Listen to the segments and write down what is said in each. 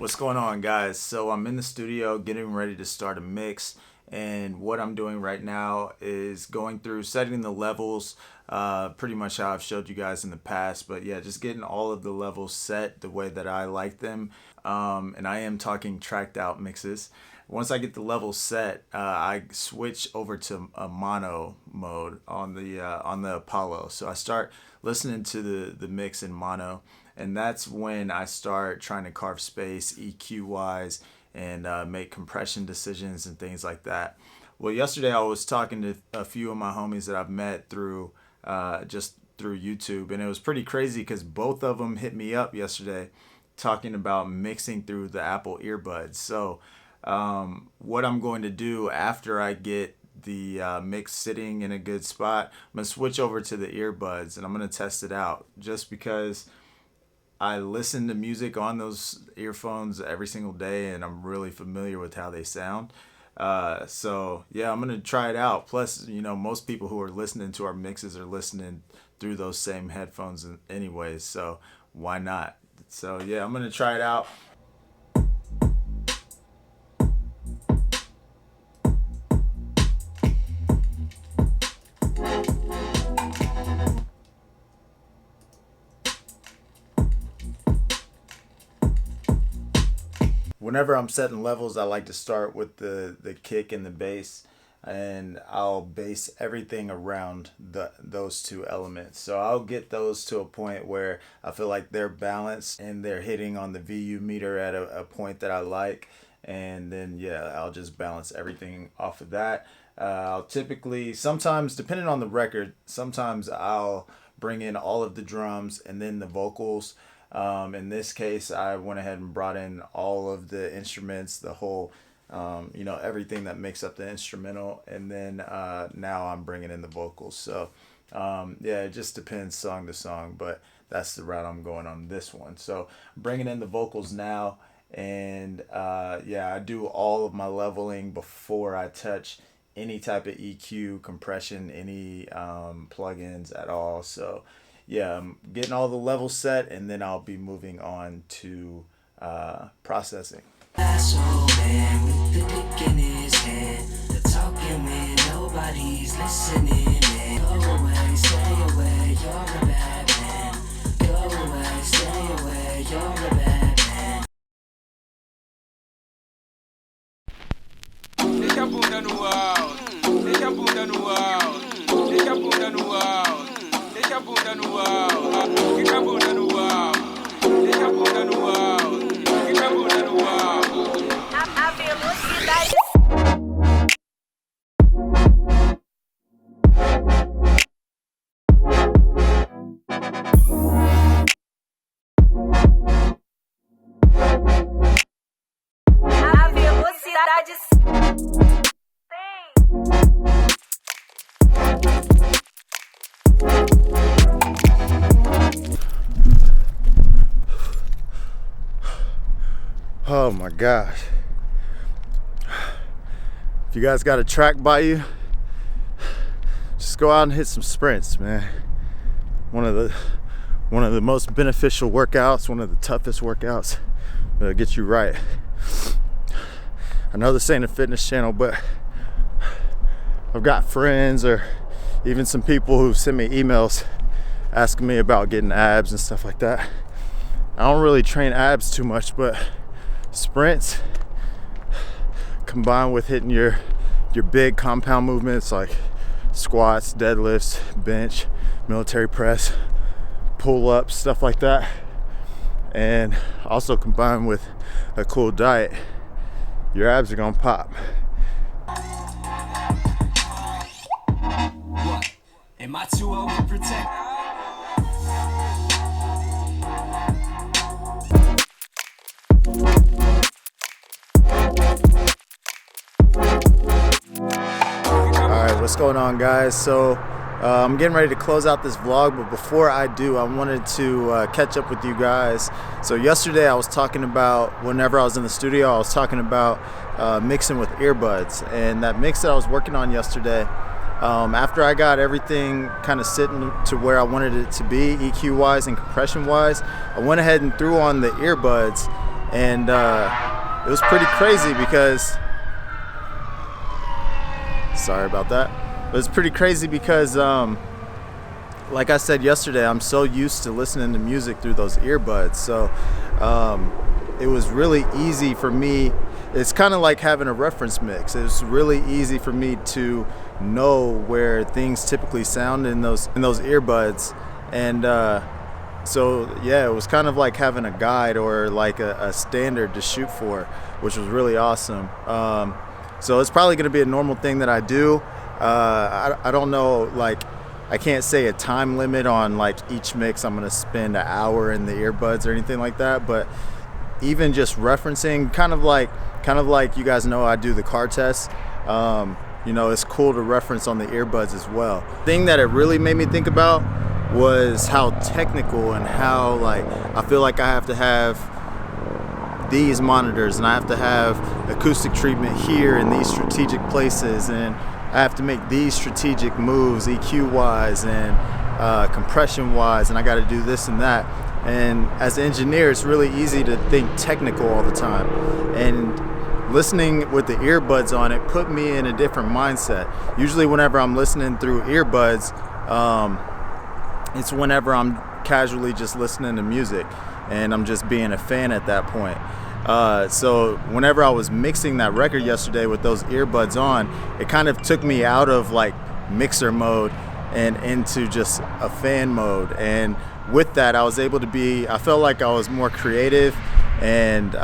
What's going on, guys? So I'm in the studio getting ready to start a mix, and what I'm doing right now is going through setting the levels, pretty much how I've showed you guys in the past. But yeah, just getting all of the levels set the way that I like them. And I am talking tracked out mixes. Once I get the levels set, I switch over to a mono mode on the Apollo. So I start listening to the mix in mono, and that's when I start trying to carve space EQ wise and make compression decisions and things like that. Well, yesterday I was talking to a few of my homies that I've met through just through YouTube, and it was pretty crazy because both of them hit me up yesterday talking about mixing through the Apple earbuds. So what I'm going to do after I get the mix sitting in a good spot, I'm going to switch over to the earbuds and I'm going to test it out just because I listen to music on those earphones every single day and I'm really familiar with how they sound. So yeah, I'm going to try it out. Plus, most people who are listening to our mixes are listening through those same headphones anyways. So why not? So yeah, I'm going to try it out. Whenever I'm setting levels, I like to start with the kick and the bass, and I'll base everything around those two elements. So I'll get those to a point where I feel like they're balanced and they're hitting on the VU meter at a point that I like, and then yeah, I'll just balance everything off of that. I'll typically, sometimes depending on the record, sometimes I'll bring in all of the drums and then the vocals. In this case, I went ahead and brought in all of the instruments, the whole, everything that makes up the instrumental, and then now I'm bringing in the vocals. So yeah, it just depends song to song, but that's the route I'm going on this one. So bringing in the vocals now, and yeah, I do all of my leveling before I touch any type of EQ, compression, any plugins at all. So yeah, I'm getting all the levels set, and then I'll be moving on to processing. Last old man with the dick in his hand, the talking when nobody's listening. Man, go away, stay away, you're a bad man. Go away, stay away, you're a bad man. Deixa a bunda no alto, deixa a bunda no alto, deixa a bunda no alto. Deixa a bunda no alto, fica a bunda no alto, deixa a bunda no alto, fica a bunda no alto. A velocidade. A velocidade. Oh my gosh. If you guys got a track by you, just go out and hit some sprints, man. One of the most beneficial workouts, one of the toughest workouts that'll get you right. I know this ain't a fitness channel, but I've got friends or even some people who send me emails asking me about getting abs and stuff like that. I don't really train abs too much, but sprints combined with hitting your big compound movements like squats, deadlifts, bench, military press, pull-ups, stuff like that, and also combined with a cool diet, your abs are gonna pop. What? Am I too overprotected? Alright, what's going on, guys? So I'm getting ready to close out this vlog, but before I do, I wanted to catch up with you guys. So yesterday I was talking about, whenever I was in the studio, I was talking about mixing with earbuds, and that mix that I was working on yesterday, after I got everything kind of sitting to where I wanted it to be, EQ wise and compression wise, I went ahead and threw on the earbuds, and it was pretty crazy because, sorry about that. It was pretty crazy because, like I said yesterday, I'm so used to listening to music through those earbuds. So it was really easy for me. It's kind of like having a reference mix. It's really easy for me to know where things typically sound in those earbuds. And so yeah, it was kind of like having a guide or like a standard to shoot for, which was really awesome. So it's probably going to be a normal thing that I do. I don't know, like, I can't say a time limit on like each mix I'm going to spend an hour in the earbuds or anything like that, but even just referencing, kind of like you guys know I do the car test. You know, it's cool to reference on the earbuds as well. The thing that it really made me think about was how technical and how, like, I feel like I have to have these monitors and I have to have acoustic treatment here in these strategic places, and I have to make these strategic moves EQ wise and compression wise, and I got to do this and that. And as an engineer, it's really easy to think technical all the time, and listening with the earbuds on it put me in a different mindset. Usually whenever I'm listening through earbuds, it's whenever I'm casually just listening to music and I'm just being a fan at that point. So whenever I was mixing that record yesterday with those earbuds on, it kind of took me out of like mixer mode and into just a fan mode. And with that, I was able to I felt like I was more creative, and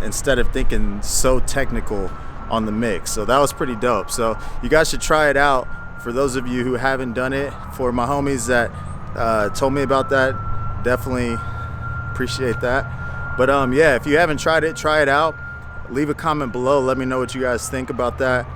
instead of thinking so technical on the mix. So that was pretty dope. So you guys should try it out. For those of you who haven't done it, for my homies that told me about that, definitely appreciate that. But yeah, if you haven't tried it, try it out. Leave a comment below. Let me know what you guys think about that.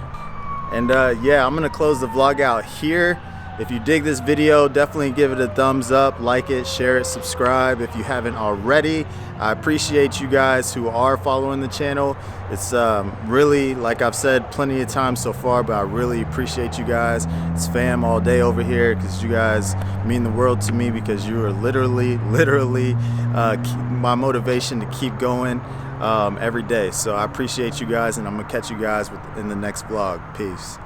And yeah, I'm gonna close the vlog out here. If you dig this video, definitely give it a thumbs up, like it, share it, subscribe if you haven't already. I appreciate you guys who are following the channel. It's really, like I've said plenty of times so far, but I really appreciate you guys. It's fam all day over here, because you guys mean the world to me, because you are literally my motivation to keep going every day. So I appreciate you guys, and I'm gonna catch you guys in the next vlog. Peace.